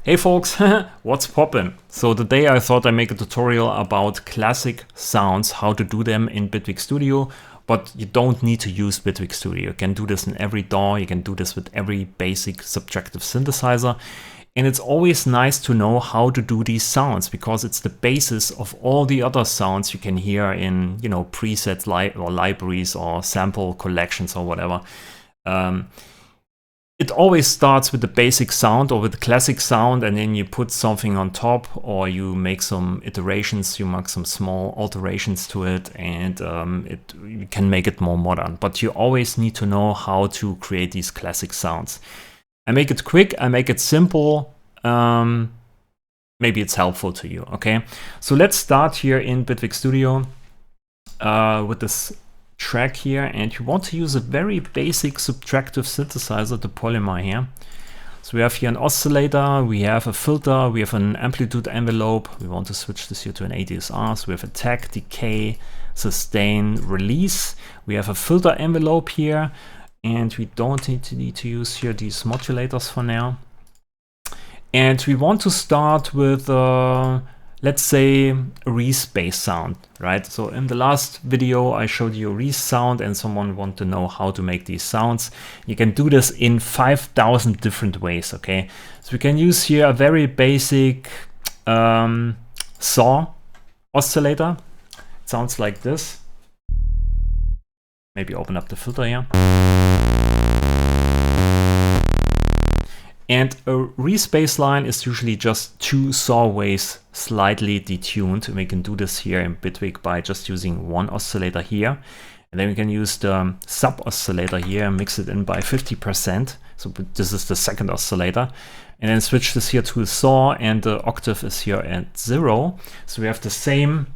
Hey folks, what's poppin'? So today I thought I'd make a tutorial about classic sounds, how to do them in Bitwig Studio, but you don't need to use Bitwig Studio. You can do this in every DAW, you can do this with every basic subtractive synthesizer. And it's always nice to know how to do these sounds because it's the basis of all the other sounds you can hear in, presets or libraries or sample collections or whatever. It always starts with the basic sound or with the classic sound, and then you put something on top, or you make some iterations, you make some small alterations to it, and you can make it more modern. But you always need to know how to create these classic sounds. I make it quick, I make it simple. Maybe it's helpful to you, okay? So let's start here in Bitwig Studio with this track here, and you want to use a very basic subtractive synthesizer, the Polymer here. So we have here an oscillator, we have a filter, we have an amplitude envelope. We want to switch this here to an ADSR. So we have attack, decay, sustain, release. We have a filter envelope here, and we don't need to use here these modulators for now. And we want to start with let's say a Reese bass sound, right? So in the last video I showed you a Reese sound, and someone wanted to know how to make these sounds. You can do this in 5,000 different ways, okay? So we can use here a very basic saw oscillator. It sounds like this. Maybe open up the filter here. And a Reese bassline is usually just two saw waves slightly detuned. We can do this here in Bitwig by just using one oscillator here. And then we can use the sub oscillator here and mix it in by 50%. So this is the second oscillator. And then switch this here to a saw, and the octave is here at 0. So we have the same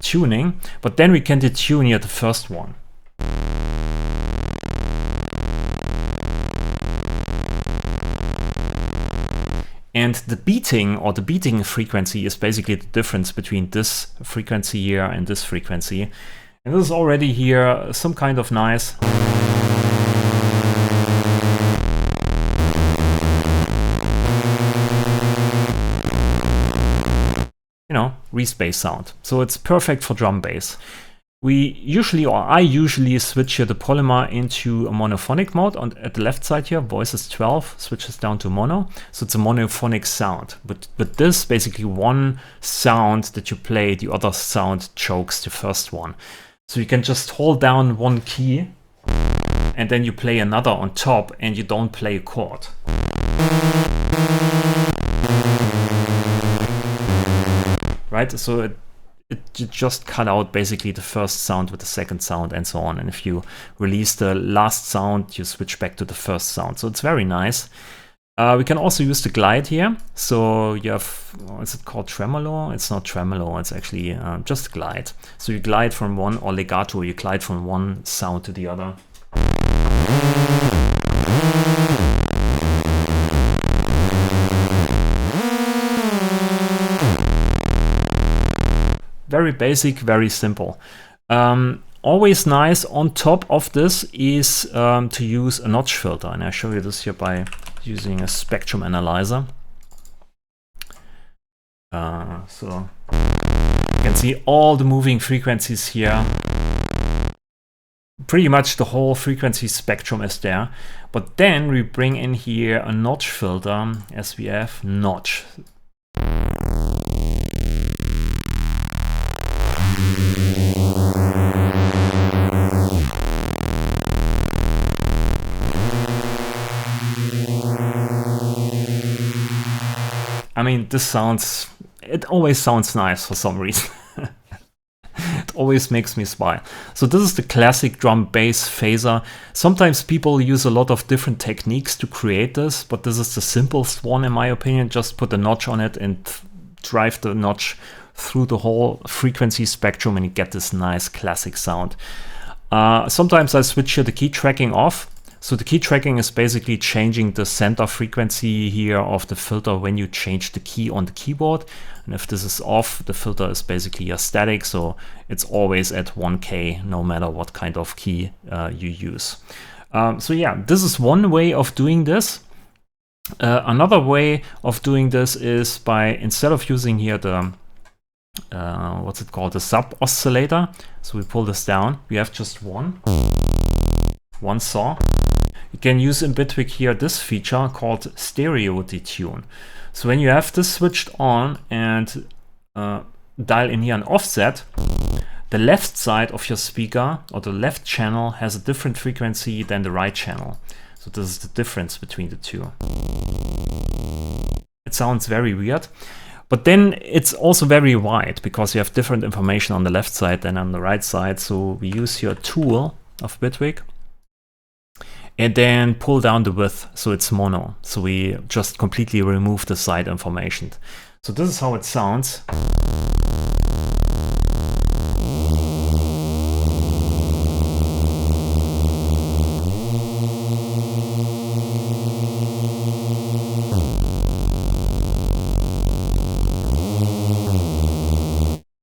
tuning, but then we can detune here the first one. And the beating, or the beating frequency, is basically the difference between this frequency here and this frequency. And this is already here some kind of nice Reese bass sound. So it's perfect for drum bass. We usually, or I usually, switch here the Polymer into a monophonic mode at the left side here. Voice is 12, switches down to mono. So it's a monophonic sound. But this, basically one sound that you play, the other sound chokes the first one. So you can just hold down one key, and then you play another on top, and you don't play a chord. Right? So you just cut out basically the first sound with the second sound and so on. And if you release the last sound, you switch back to the first sound. So it's very nice. We can also use the glide here. So you have, is it called tremolo? It's not tremolo, it's actually just glide. So you glide from one, or legato, you glide from one sound to the other. Very basic, very simple. Always nice on top of this is to use a notch filter. And I show you this here by using a spectrum analyzer. So you can see all the moving frequencies here. Pretty much the whole frequency spectrum is there. But then we bring in here a notch filter, SVF notch. I mean, it always sounds nice for some reason. It always makes me smile. So this is the classic drum bass phaser. Sometimes people use a lot of different techniques to create this, but this is the simplest one in my opinion. Just put a notch on it and drive the notch through the whole frequency spectrum, and you get this nice classic sound. Sometimes I switch here the key tracking off. So the key tracking is basically changing the center frequency here of the filter when you change the key on the keyboard. And if this is off, the filter is basically a static, so it's always at 1K no matter what kind of key you use. So yeah, this is one way of doing this. Another way of doing this is by, instead of using here the what's it called, the sub oscillator, so we pull this down, we have just one saw. You can use in Bitwig here this feature called stereo detune. So when you have this switched on and dial in here an offset, the left side of your speaker or the left channel has a different frequency than the right channel. So this is the difference between the two. It sounds very weird, but then it's also very wide because you have different information on the left side than on the right side. So we use here a tool of Bitwig and then pull down the width so it's mono. So we just completely remove the side information. So this is how it sounds.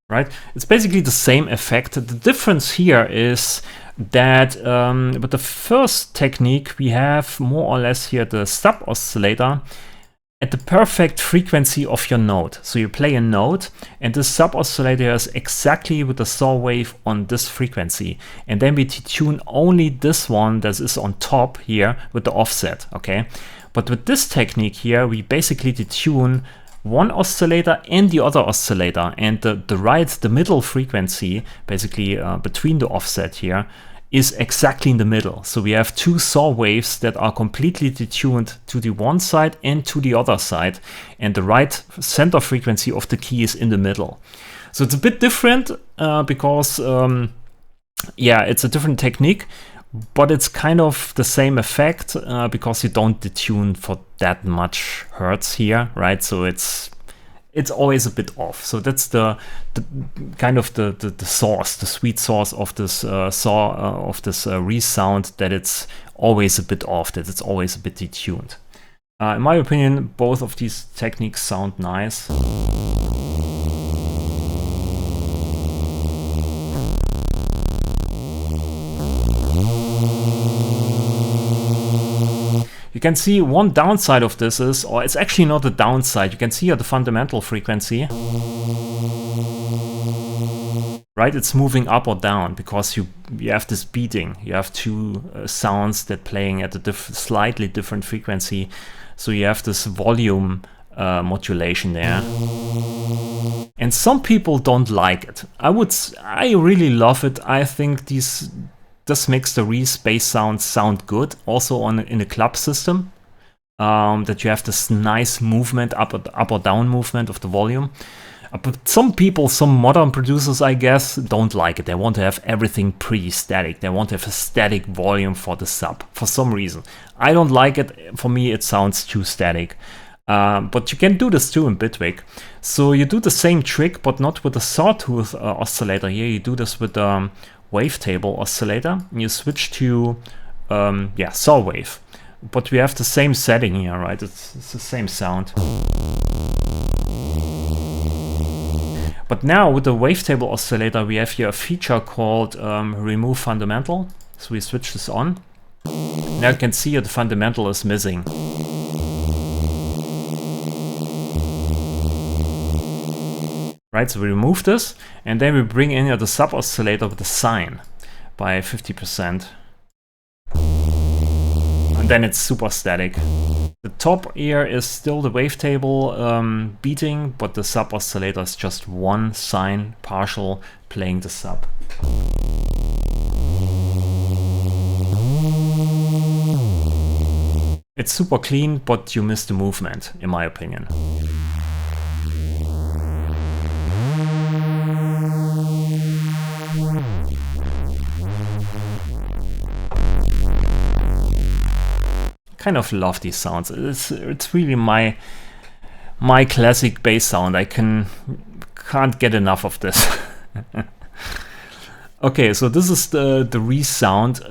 Right? It's basically the same effect. The difference here is that with the first technique, we have more or less here the sub oscillator at the perfect frequency of your note. So you play a note and the sub oscillator is exactly with the saw wave on this frequency. And then we detune only this one that is on top here with the offset, okay? But with this technique here, we basically detune one oscillator and the other oscillator, and the middle frequency, basically between the offset here, is exactly in the middle. So we have two saw waves that are completely detuned to the one side and to the other side, and the right center frequency of the key is in the middle. So it's a bit different because yeah, it's a different technique, but it's kind of the same effect because you don't detune for that much hertz here, right? So it's always a bit off. So that's the kind of the source, the sweet source of this Reese sound, that it's always a bit off, that it's always a bit detuned. In my opinion, both of these techniques sound nice. You can see one downside of this is, or it's actually not a downside, you can see here the fundamental frequency. Right, it's moving up or down because you have this beating. You have two sounds that playing at a slightly different frequency. So you have this volume modulation there. And some people don't like it. I really love it. I think this makes the Reese bass sounds sound good, also in a club system, that you have this nice movement, up or down movement of the volume. But some people, some modern producers, I guess, don't like it. They want to have everything pre-static. They want to have a static volume for the sub, for some reason. I don't like it. For me, it sounds too static. But you can do this too in Bitwig. So you do the same trick, but not with the sawtooth oscillator here. You do this with the Wavetable oscillator, and you switch to yeah, saw wave, but we have the same setting here, right? It's the same sound. But now with the Wavetable oscillator, we have here a feature called remove fundamental. So we switch this on. Now you can see that the fundamental is missing. Right, so we remove this, and then we bring in the sub oscillator with the sine by 50%. And then it's super static. The top here is still the wavetable beating, but the sub oscillator is just one sine partial playing the sub. It's super clean, but you miss the movement, in my opinion. Kind of love these sounds. It's really my classic bass sound. I can't get enough of this. Okay, so this is the Reese sound.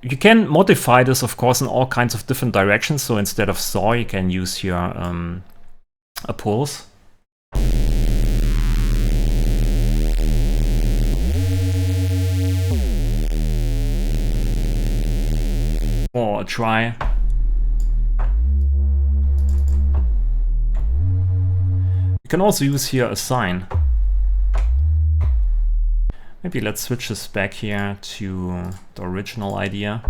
You can modify this, of course, in all kinds of different directions. So instead of saw, you can use here a pulse. Or a try. You can also use here a sine. Maybe let's switch this back here to the original idea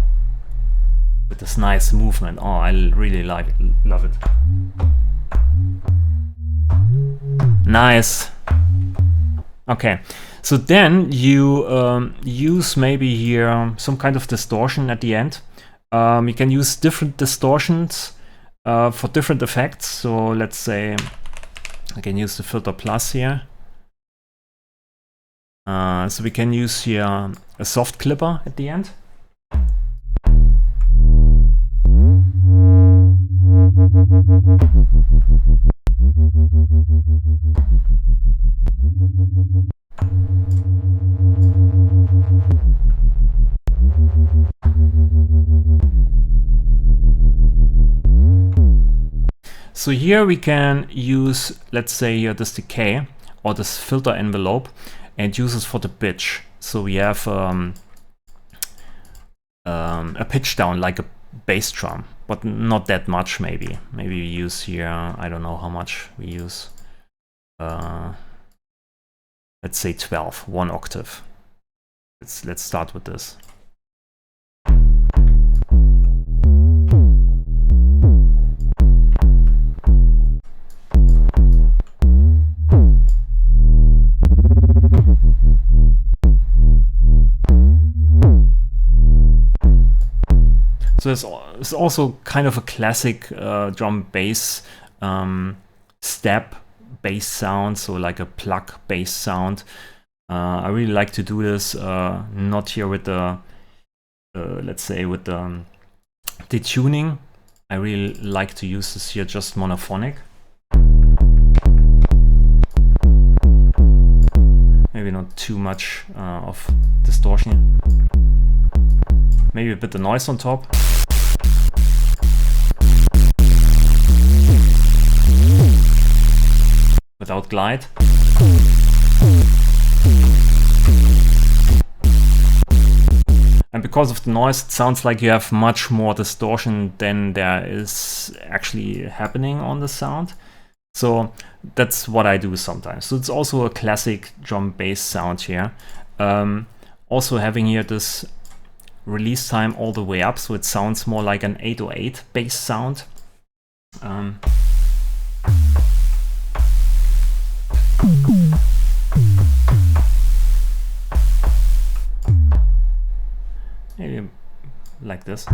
with this nice movement. Oh, I really love it. Nice. Okay, so then you use maybe here some kind of distortion at the end. You can use different distortions for different effects. So let's say I can use the filter plus here. So we can use here a soft clipper at the end. So here we can use, let's say here this decay or this filter envelope and use this for the pitch. So we have a pitch down like a bass drum, but not that much maybe. Maybe we use here, I don't know how much we use. Let's say 12, 1 octave. Let's start with this. So it's also kind of a classic drum bass step bass sound, so like a pluck bass sound. I really like to do this, not here with the, let's say with the detuning. I really like to use this here just monophonic. Maybe not too much of distortion. Maybe a bit of noise on top. Without glide. And because of the noise, it sounds like you have much more distortion than there is actually happening on the sound. So that's what I do sometimes. So it's also a classic drum bass sound here. Also having here this release time all the way up, so it sounds more like an 808 bass sound. Maybe like this.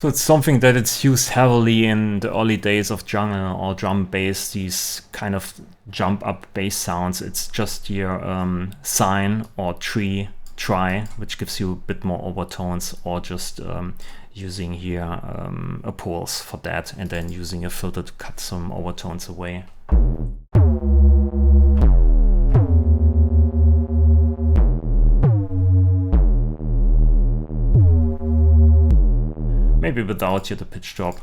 So it's something that it's used heavily in the early days of jungle or drum bass, these kind of jump up bass sounds. It's just your sine or tri, which gives you a bit more overtones, or just using here a pulse for that, and then using a filter to cut some overtones away. Maybe without the pitch drop.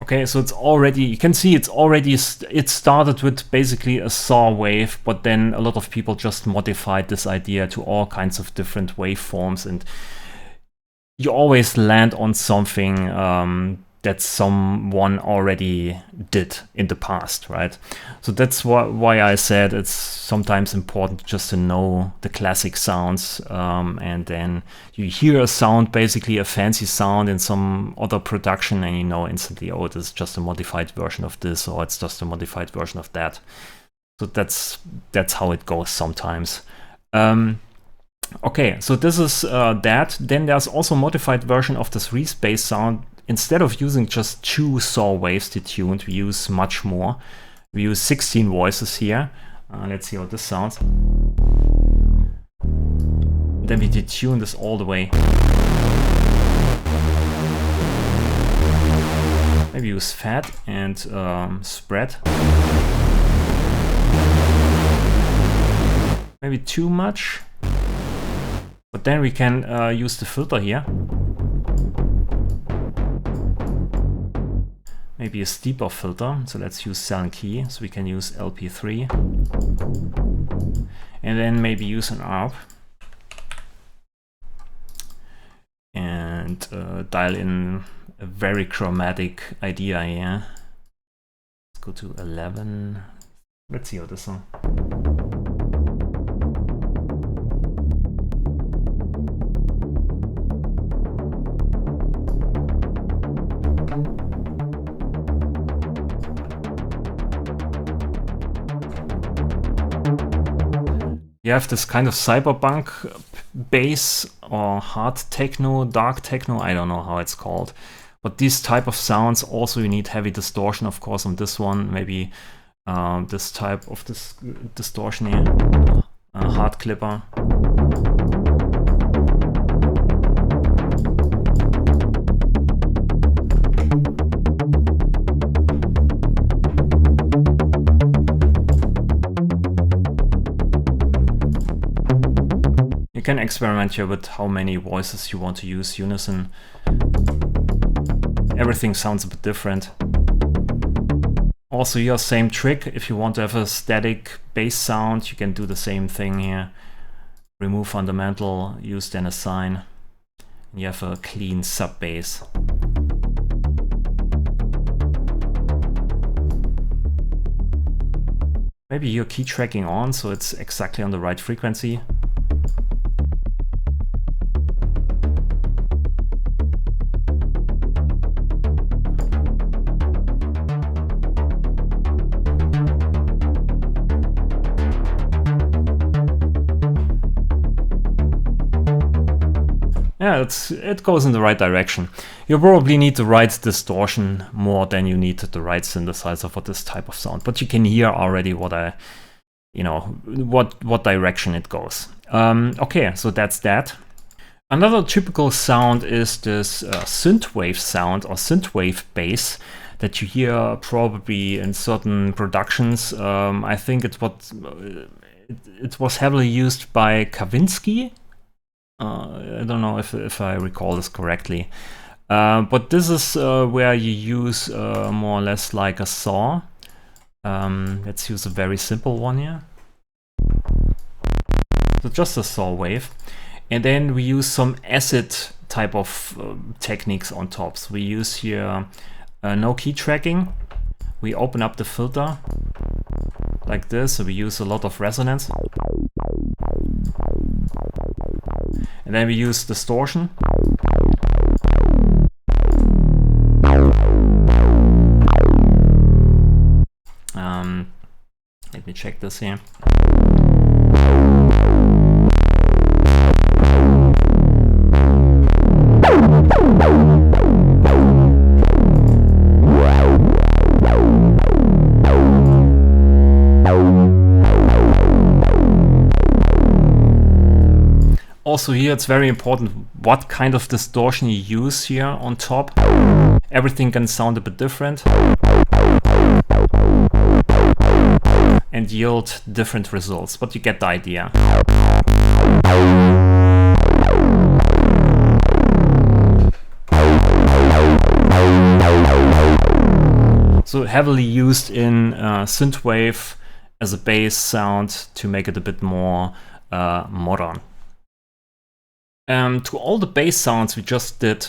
Okay, so it's already, you can see it's already, it started with basically a saw wave, but then a lot of people just modified this idea to all kinds of different waveforms, and you always land on something that someone already did in the past, right? So that's why I said it's sometimes important just to know the classic sounds, and then you hear a sound, basically a fancy sound in some other production, and you know instantly, oh, it's just a modified version of this, or it's just a modified version of that. So that's how it goes sometimes. Okay, so this is that. Then there's also a modified version of this Reese bass sound. Instead of using just 2 saw waves detuned, we use much more. We use 16 voices here. Let's see how this sounds. Then we detune this all the way. Maybe use fat and spread. Maybe too much. But then we can use the filter here. maybe a steeper filter. So let's use Cell and Key. So we can use LP3. And then maybe use an ARP. And dial in a very chromatic idea here. Let's go to 11. Let's see how this one. You have this kind of cyberpunk bass or hard techno, dark techno, I don't know how it's called. But these type of sounds, also you need heavy distortion, of course, on this one. Maybe this type of this distortion here, hard clipper. You can experiment here with how many voices you want to use. Unison. Everything sounds a bit different. Also here, same trick. If you want to have a static bass sound, you can do the same thing here. Remove fundamental, use then assign. And you have a clean sub bass. Maybe you're key tracking on, so it's exactly on the right frequency. Yeah, it goes in the right direction. You probably need the right distortion more than you need the right synthesizer for this type of sound. But you can hear already what what direction it goes. Okay, so that's that. Another typical sound is this synthwave sound or synthwave bass that you hear probably in certain productions. I think it was heavily used by Kavinsky. I don't know if I recall this correctly, but this is where you use more or less like a saw. Let's use a very simple one here. So just a saw wave, and then we use some acid type of techniques on top. So we use here no key tracking. We open up the filter like this, so we use a lot of resonance. And then we use distortion. Let me check this here. Also here it's very important what kind of distortion you use here on top. Everything can sound a bit different and yield different results, but you get the idea. So heavily used in synthwave as a bass sound to make it a bit more modern. To all the bass sounds we just did,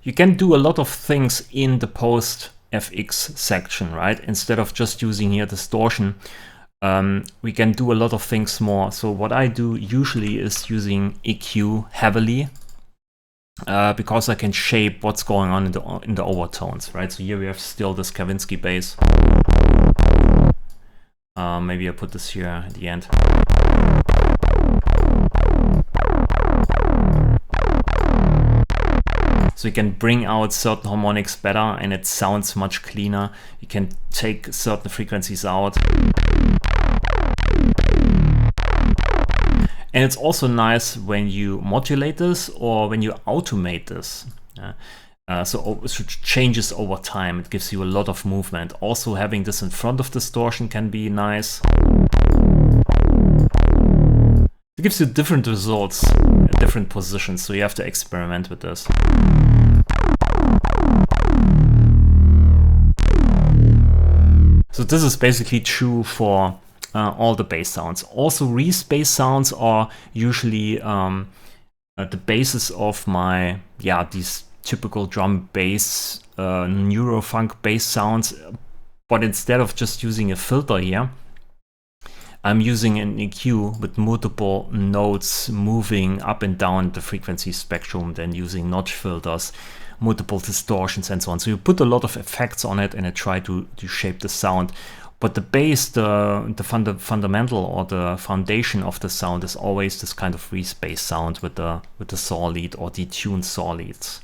you can do a lot of things in the post FX section, right? Instead of just using here distortion, we can do a lot of things more. So what I do usually is using EQ heavily, because I can shape what's going on in the overtones, right? So here we have still this Kavinsky bass. Maybe I put this here at the end. So you can bring out certain harmonics better and it sounds much cleaner. You can take certain frequencies out. And it's also nice when you modulate this or when you automate this. So it changes over time. It gives you a lot of movement. Also having this in front of distortion can be nice. It gives you different results at different positions, so you have to experiment with this. So this is basically true for all the bass sounds. Also, Reese bass sounds are usually the basis of my, these typical drum bass, neurofunk bass sounds. But instead of just using a filter here, I'm using an EQ with multiple notes moving up and down the frequency spectrum, then using notch filters, multiple distortions, and so on. So you put a lot of effects on it and I try to shape the sound. But the bass, the fundamental or the foundation of the sound is always this kind of Reese bass sound with the saw lead or detuned saw leads.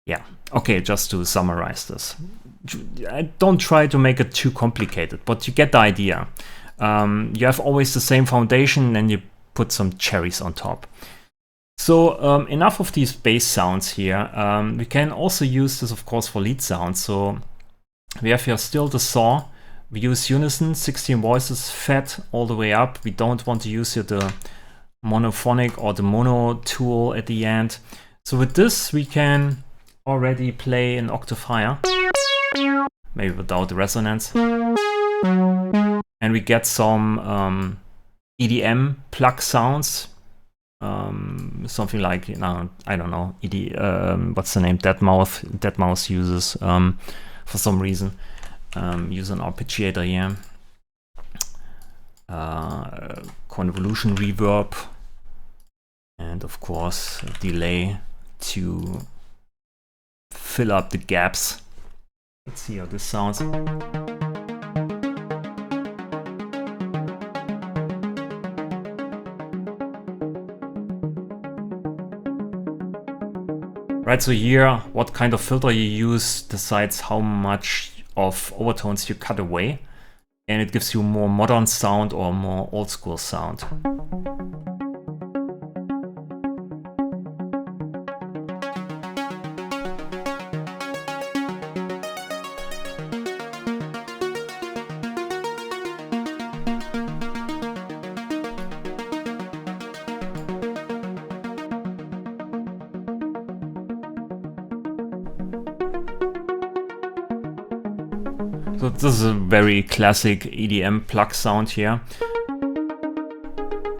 Yeah, okay, just to summarize this. I don't try to make it too complicated, but you get the idea. You have always the same foundation and you put some cherries on top. So enough of these bass sounds here. We can also use this, of course, for lead sounds. So we have here still the saw. We use Unison, 16 voices fed all the way up. We don't want to use here the monophonic or the mono tool at the end. So with this, we can already play an octave higher, maybe without the resonance. And we get some EDM Pluck Sounds. Something like, I don't know, what's the name? Deadmau5 uses for some reason. Use an arpeggiator here. Convolution reverb. And of course, a delay to fill up the gaps. Let's see how this sounds. Right, so here, what kind of filter you use decides how much of overtones you cut away, and it gives you more modern sound or more old school sound. So this is a very classic EDM Pluck sound here.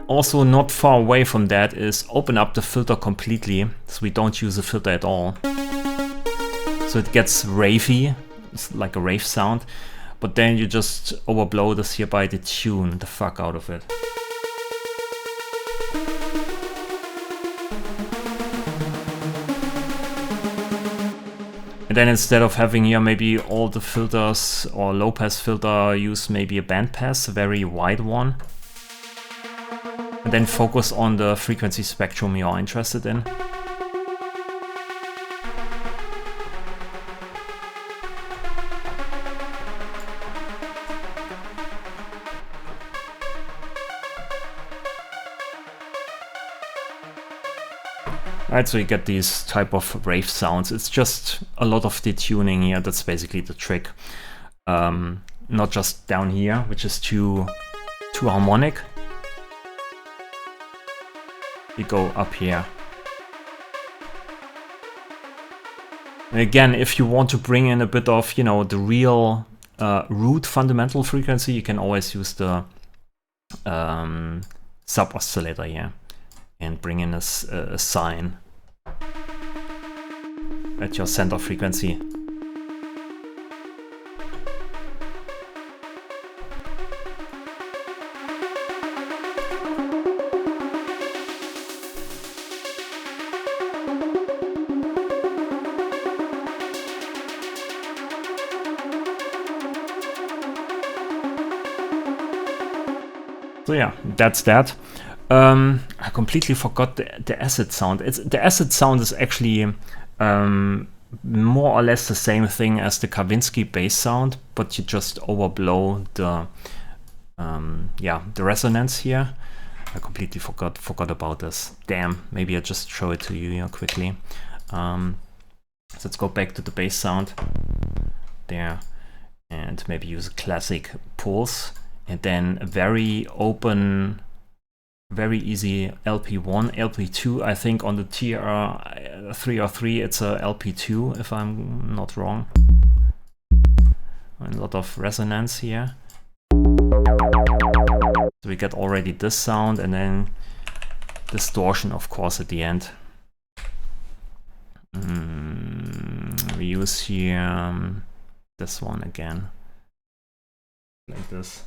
Also not far away from that is open up the filter completely, so we don't use a filter at all. So it gets ravey, it's like a rave sound, but then you just overblow this here by Detune the fuck out of it. And then instead of having here maybe all the filters or low pass filter, use maybe a band pass, a very wide one. And then focus on the frequency spectrum you're interested in. Right, so you get these type of rave sounds. It's just a lot of detuning here. That's basically the trick. Not just down here, which is too harmonic. We go up here. And again, if you want to bring in a bit of, the real root fundamental frequency, you can always use the sub oscillator here and bring in a sine at your center frequency. So yeah, that's that. I completely forgot the acid sound. The acid sound is actually more or less the same thing as the Kavinsky bass sound, but you just overblow the resonance here. I completely forgot about this. Damn, maybe I just show it to you here quickly. So let's go back to the bass sound there, and maybe use a classic pulse, and then a very open, very easy LP1, LP2. I think on the TR303 it's a LP2, if I'm not wrong. a lot of resonance here. So we get already this sound, and then distortion, of course, at the end. We use here this one again, like this.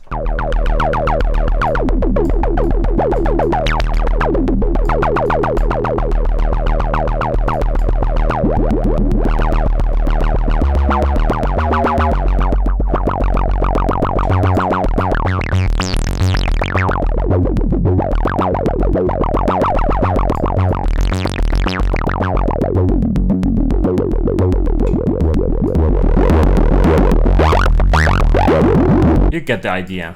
You get the idea.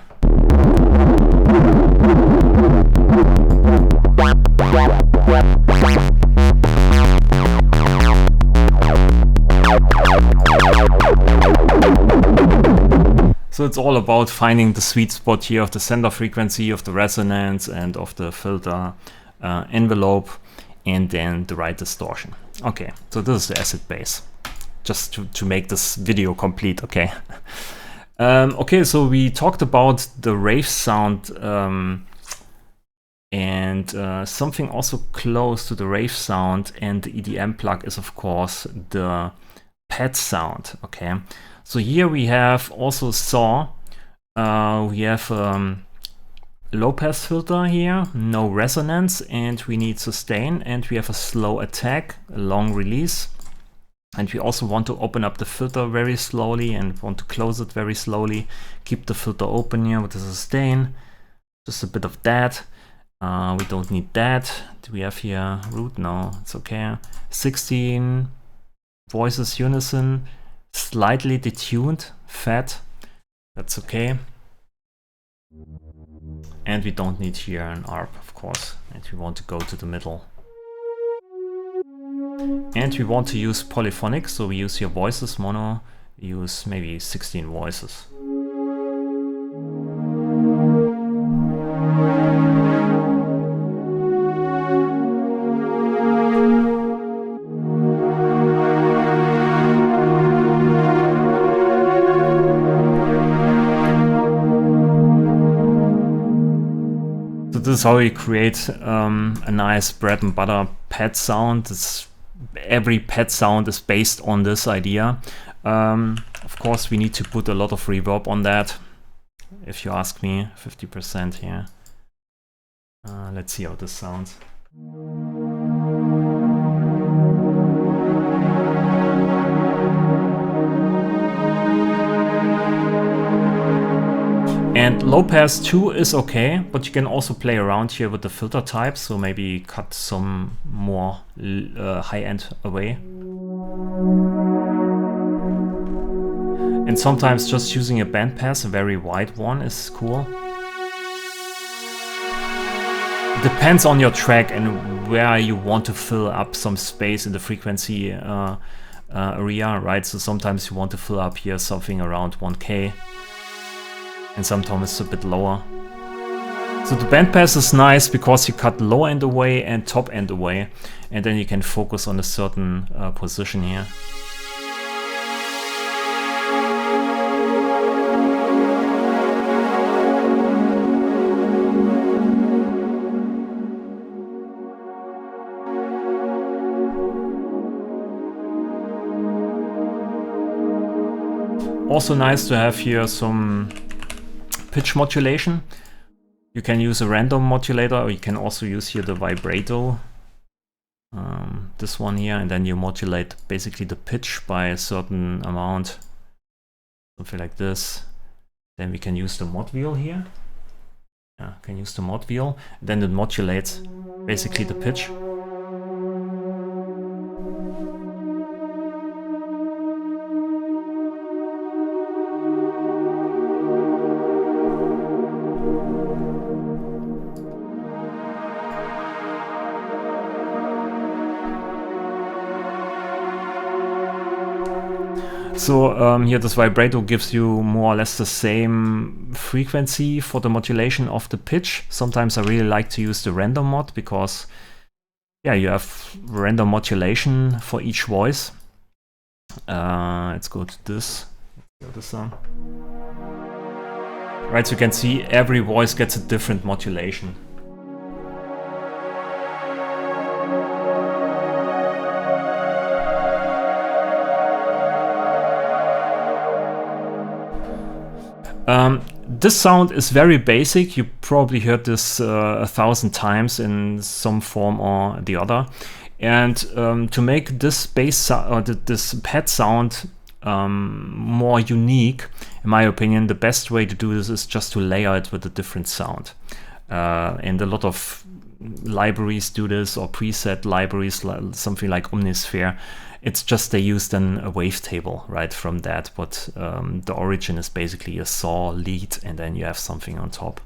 So it's all about finding the sweet spot here of the center frequency, of the resonance, and of the filter envelope, and then the right distortion. Okay, so this is the acid base, just to make this video complete. Okay. Okay, so we talked about the Rave sound, and something also close to the Rave sound and the EDM plug is, of course, the pad sound. Okay, so here we have also saw, we have low pass filter here, no resonance, and we need sustain, and we have a slow attack, a long release. And we also want to open up the filter very slowly and want to close it very slowly. Keep the filter open here with the sustain. Just a bit of that. We don't need that. Do we have here root? No, it's okay. 16 voices unison, slightly detuned, fat. That's okay. And we don't need here an ARP, of course. And we want to go to the middle. And we want to use polyphonic, so we use here voices, mono, use maybe 16 voices. So this is how we create a nice bread and butter pad sound. Every pad sound is based on this idea. Of course, we need to put a lot of reverb on that. If you ask me, 50% here. Let's see how this sounds. And low pass 2 is okay, but you can also play around here with the filter types, so maybe cut some more high end away. And sometimes just using a band pass, a very wide one, is cool. It depends on your track and where you want to fill up some space in the frequency area, right? So sometimes you want to fill up here something around 1K. And sometimes it's a bit lower. So the bandpass is nice because you cut low end away and top end away, and then you can focus on a certain position here. Also nice to have here some pitch modulation. You can use a random modulator, or you can also use here the vibrato, this one here, and then you modulate basically the pitch by a certain amount, something like this. Then we can use the mod wheel here. Yeah, can use the mod wheel. Then it modulates basically the pitch. So here this vibrato gives you more or less the same frequency for the modulation of the pitch. Sometimes I really like to use the random mod because, yeah, you have random modulation for each voice. Let's go to this. The sound. Right, so you can see every voice gets a different modulation. This sound is very basic. You probably heard this 1,000 times in some form or the other. And to make this bass or this pad sound more unique, in my opinion, the best way to do this is just to layer it with a different sound. And a lot of libraries do this, or preset libraries, something like Omnisphere. It's just they use then a wavetable right from that, but the origin is basically a saw lead, and then you have something on top.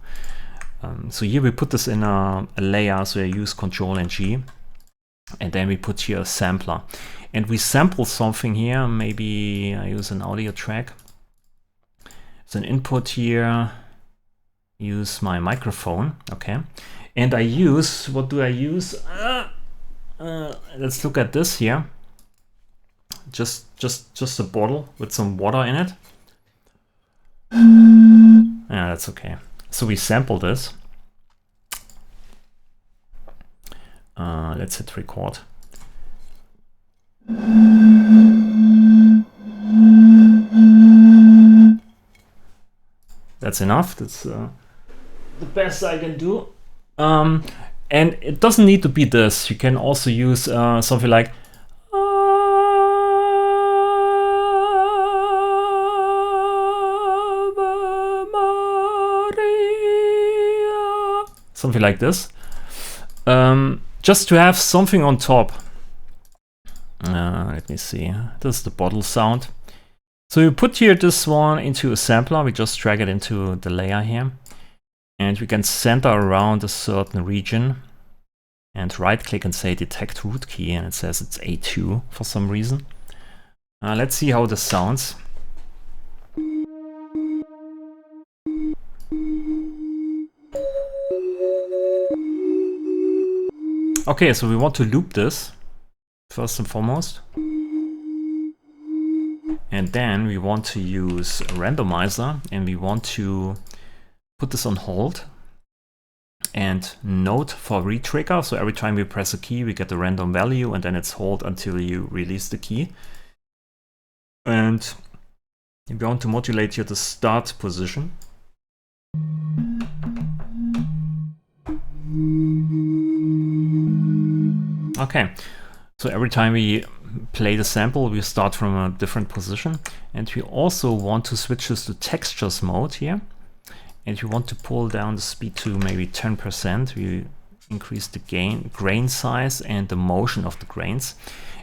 So here we put this in a layer, so I use Control and G, and then we put here a sampler, and we sample something here. Maybe I use an audio track. So an input here, use my microphone, okay, and I use, what do I use? Let's look at this here. Just a bottle with some water in it. Yeah, that's okay. So we sample this. Let's hit record. That's enough. That's the best I can do. And it doesn't need to be this. You can also use something like something like this, just to have something on top. Let me see, this is the bottle sound. So you put here this one into a sampler, we just drag it into the layer here, and we can center around a certain region and right click and say detect root key, and it says it's A2 for some reason. Let's see how this sounds. Okay, so we want to loop this first and foremost. And then we want to use a randomizer, and we want to put this on hold and note for retrigger. So every time we press a key, we get a random value, and then it's hold until you release the key. And we want to modulate here the start position. Okay, so every time we play the sample, we start from a different position, and we also want to switch this to textures mode here, and we want to pull down the speed to maybe 10%. We increase the grain size and the motion of the grains,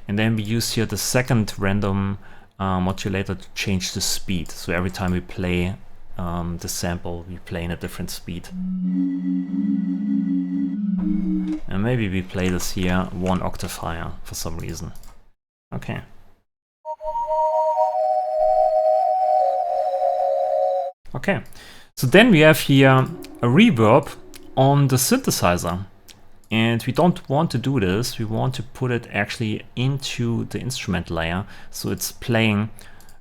and then we use here the second random modulator to change the speed. So every time we play the sample, we play in a different speed. And maybe we play this here 1 octave higher for some reason. Okay. Okay, so then we have here a reverb on the synthesizer. And we don't want to do this, we want to put it actually into the instrument layer, so it's playing.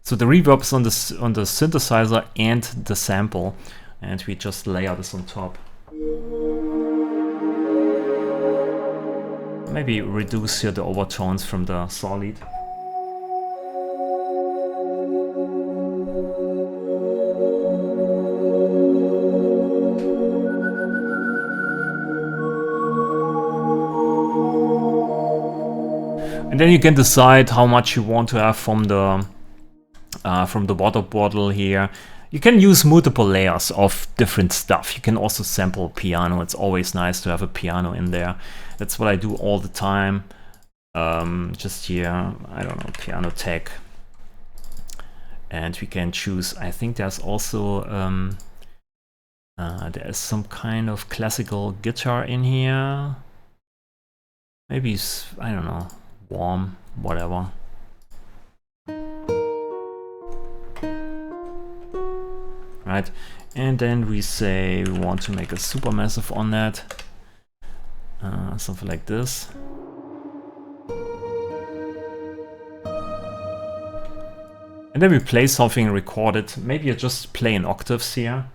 So the reverb is on the synthesizer and the sample, and we just layer this on top. Maybe reduce here the overtones from the saw lead. And then you can decide how much you want to have from the water bottle here. You can use multiple layers of different stuff. You can also sample piano. It's always nice to have a piano in there. That's what I do all the time. Just here, I don't know, piano tech. And we can choose, I think there's also, there is some kind of classical guitar in here. Maybe, I don't know, warm, whatever. Right, and then we say we want to make a supermassive on that, something like this. And then we play something and record it. Maybe you just play in octaves here.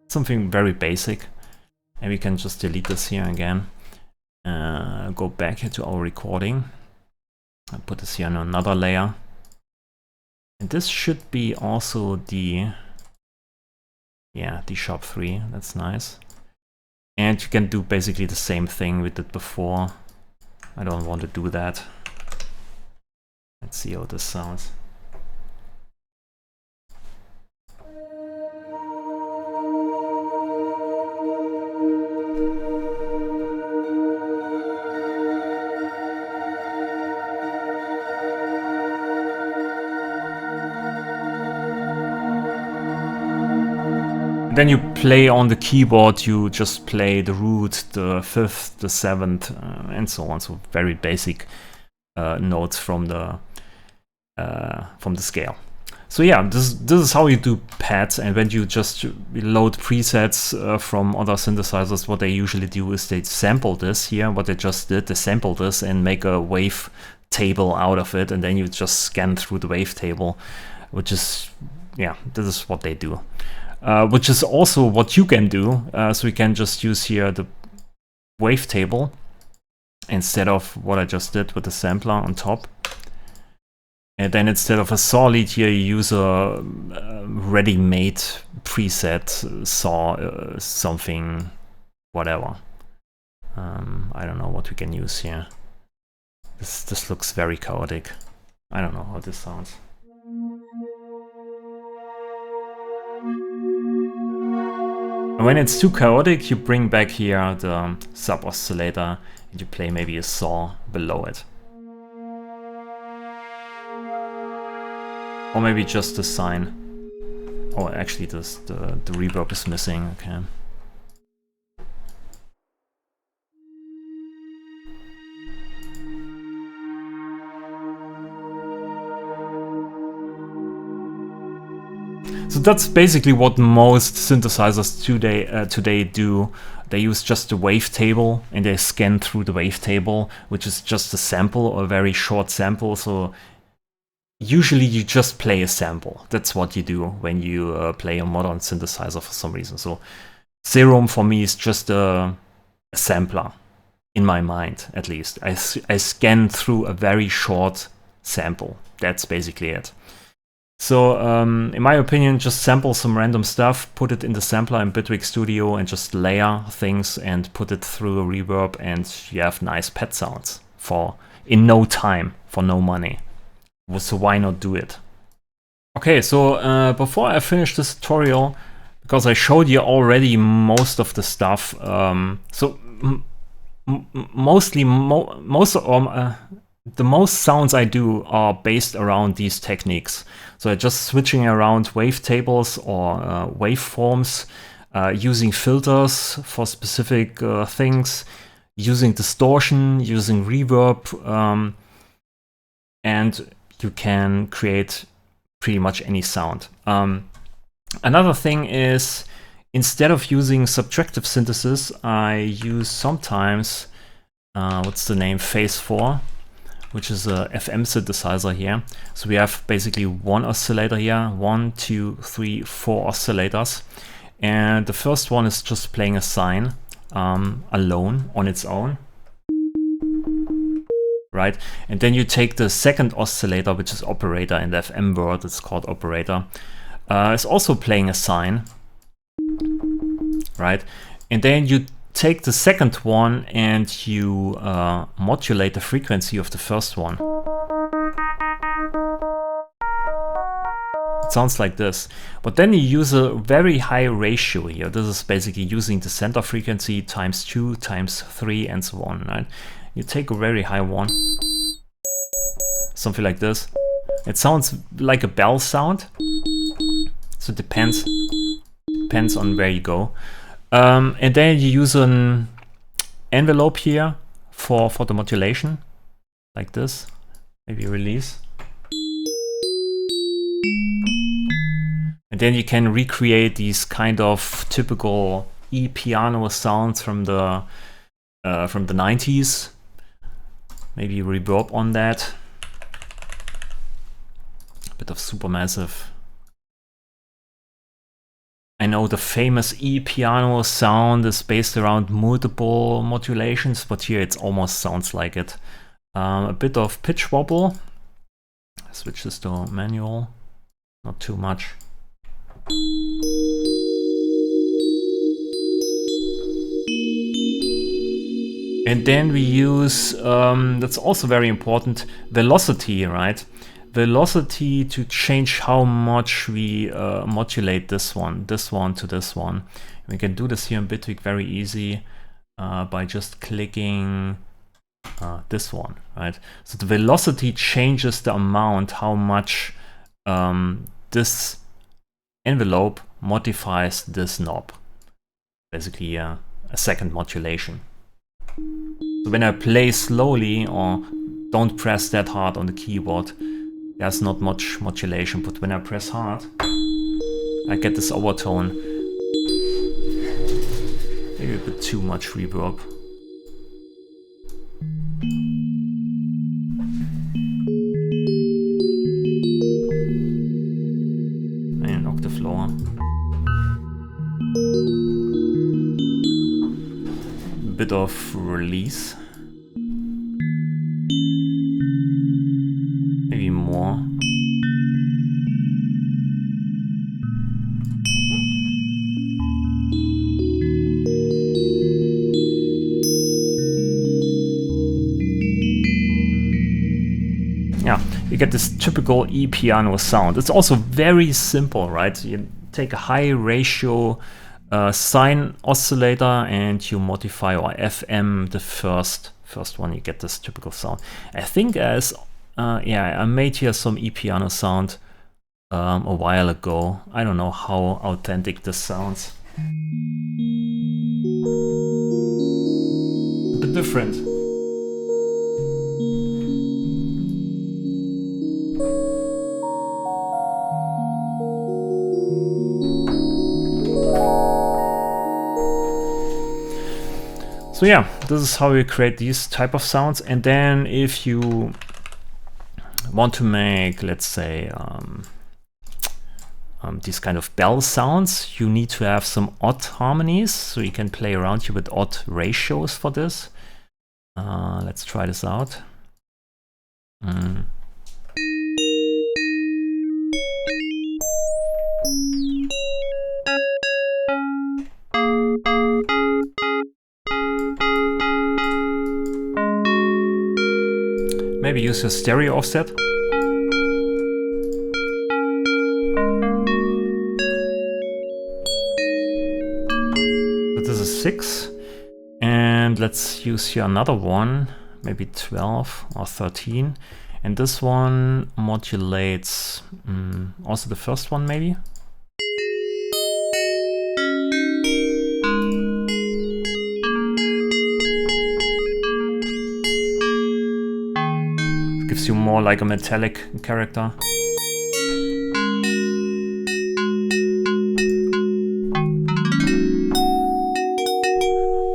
Something very basic. And we can just delete this here again. Go back here to our recording. I'll put this here on another layer. And this should be also the, yeah, D-sharp 3. That's nice. And you can do basically the same thing we did before. I don't want to do that. Let's see how this sounds. Then you play on the keyboard, you just play the root, the fifth, the seventh, and so on. So very basic notes from the scale. So yeah, this is how you do pads. And when you just load presets from other synthesizers, what they usually do is they sample this here, what they just did, they sample this and make a wave table out of it, and then you just scan through the wave table, which is, yeah, this is what they do. Which is also what you can do. So we can just use here the wavetable instead of what I just did with the sampler on top. And then instead of a saw lead here, you use a ready-made preset saw something, whatever. I don't know what we can use here. This looks very chaotic. I don't know how this sounds. When it's too chaotic, you bring back here the sub oscillator and you play maybe a saw below it. Or maybe just a sine. Oh, actually the reverb is missing, okay. So that's basically what most synthesizers today do. They use just the wavetable and they scan through the wavetable, which is just a sample, or a very short sample. So usually you just play a sample. That's what you do when you play a modern synthesizer for some reason. So Serum for me is just a sampler, in my mind at least. I scan through a very short sample. That's basically it. So, in my opinion, just sample some random stuff, put it in the sampler in Bitwig Studio and just layer things and put it through a reverb, and you have nice pad sounds in no time, for no money. So why not do it? Okay, so before I finish this tutorial, because I showed you already most of the stuff, the most sounds I do are based around these techniques. So I'm just switching around wavetables or waveforms, using filters for specific things, using distortion, using reverb, and you can create pretty much any sound. Another thing is, instead of using subtractive synthesis, I use sometimes, what's the name, Phase 4. Which is a FM synthesizer here. So we have basically one oscillator here, 1, 2, 3, 4 oscillators. And the first one is just playing a sine alone on its own. Right? And then you take the second oscillator, which is operator in the FM world, it's called operator. It's also playing a sine. Right? And then you take the second one and you modulate the frequency of the first one. It sounds like this. But then you use a very high ratio here. This is basically using the center frequency times 2, times 3, and so on. Right? You take a very high one. Something like this. It sounds like a bell sound. So it depends on where you go. And then you use an envelope here for the modulation, like this. Maybe release. And then you can recreate these kind of typical piano sounds from the 90s. Maybe reverb on that. A bit of supermassive. I know the famous piano sound is based around multiple modulations, but here it almost sounds like it. A bit of pitch wobble. Switch this to manual. Not too much. And then we use, that's also very important, velocity, right? Velocity to change how much we modulate this one to this one. We can do this here in Bitwig very easy by just clicking this one, right? So the velocity changes the amount how much this envelope modifies this knob. Basically a second modulation. So when I play slowly or don't press that hard on the keyboard, there's not much modulation, but when I press hard, I get this overtone. Maybe a bit too much reverb. And an octave lower. Bit of release. Maybe more. Yeah, you get this typical piano sound. It's also very simple, right? You take a high ratio sine oscillator and you modify or FM the first one, you get this typical sound. I think as yeah, I made here some piano sound a while ago. I don't know how authentic this sounds. A bit different. So yeah, this is how you create these type of sounds. And then if you want to make, let's say, these kind of bell sounds, you need to have some odd harmonies. So you can play around here with odd ratios for this. Let's try this out. Maybe use a stereo offset. But this is 6. And let's use here another one, maybe 12 or 13. And this one modulates also the first one, maybe. Gives you more like a metallic character.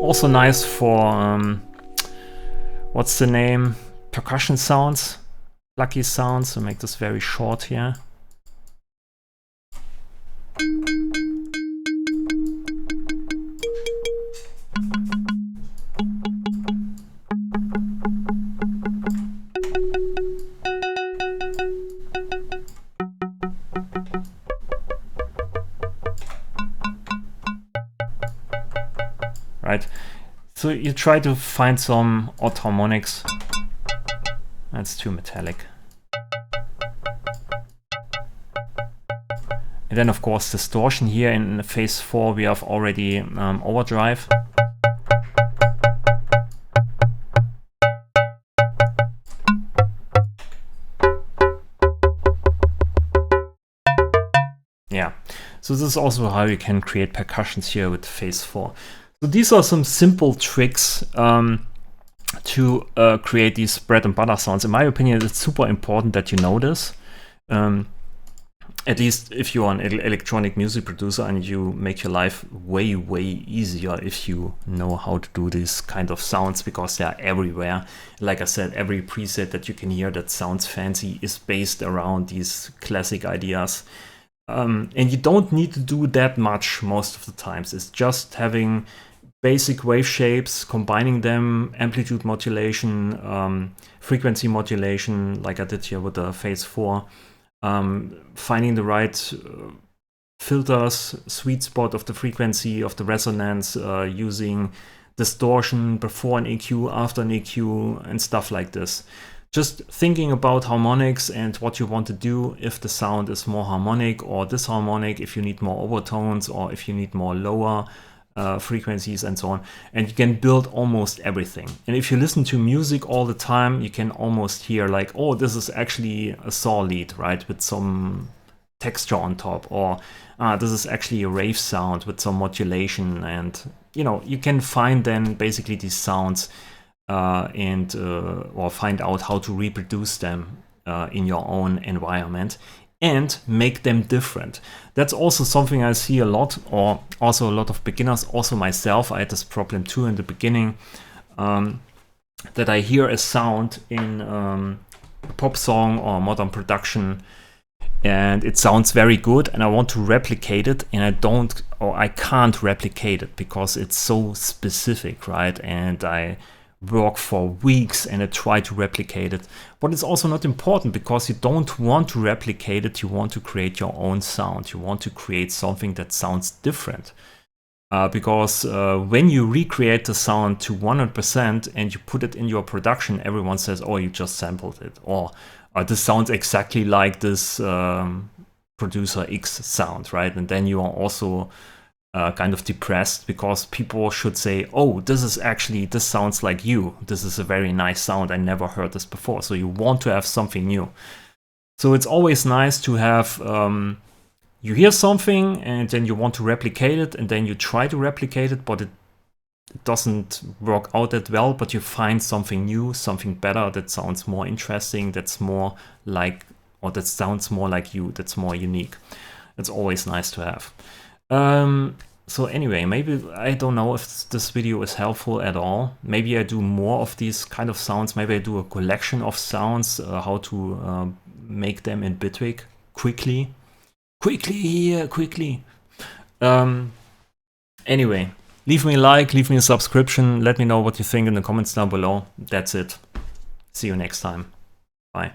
Also nice for what's the name? Percussion Sounds, Lucky Sounds. So make this very short here. Right, so you try to find some odd harmonics. That's too metallic. And then of course distortion here in phase 4 we have already overdrive. Yeah, so this is also how you can create percussions here with phase 4. So these are some simple tricks to create these bread and butter sounds. In my opinion, it's super important that you know this. At least if you're an electronic music producer and you make your life way, way easier if you know how to do these kind of sounds, because they are everywhere. Like I said, every preset that you can hear that sounds fancy is based around these classic ideas. And you don't need to do that much most of the times. It's just having basic wave shapes, combining them, amplitude modulation, frequency modulation, like I did here with the Phase 4. Finding the right filters, sweet spot of the frequency, of the resonance, using distortion before an EQ, after an EQ, and stuff like this. Just thinking about harmonics and what you want to do, if the sound is more harmonic or disharmonic, if you need more overtones or if you need more lower frequencies and so on. And you can build almost everything. And if you listen to music all the time, you can almost hear like, oh, this is actually a saw lead, right, with some texture on top, or this is actually a rave sound with some modulation. And you can find then basically these sounds and or find out how to reproduce them in your own environment and make them different. That's also something I see a lot, or also a lot of beginners, also myself. I had this problem too in the beginning, that I hear a sound in a pop song or modern production, and it sounds very good, and I want to replicate it, and I can't replicate it because it's so specific, right? And I work for weeks and I try to replicate it, but it's also not important because you don't want to replicate it. You want to create your own sound. You want to create something that sounds different, because when you recreate the sound to 100% and you put it in your production, everyone says, oh, you just sampled it, or this sounds exactly like this producer X sound, right? And then you are also kind of depressed because people should say, oh, this sounds like you. This is a very nice sound. I never heard this before. So you want to have something new. So it's always nice to have, you hear something and then you want to replicate it, and then you try to replicate it, but it doesn't work out that well, but you find something new, something better that sounds more interesting, that's more like, or that sounds more like you, that's more unique. It's always nice to have. So anyway, maybe, I don't know if this video is helpful at all. Maybe I do more of these kind of sounds. Maybe I do a collection of sounds, how to make them in Bitwig quickly. Anyway, leave me a like, leave me a subscription. Let me know what you think in the comments down below. That's it. See you next time. Bye.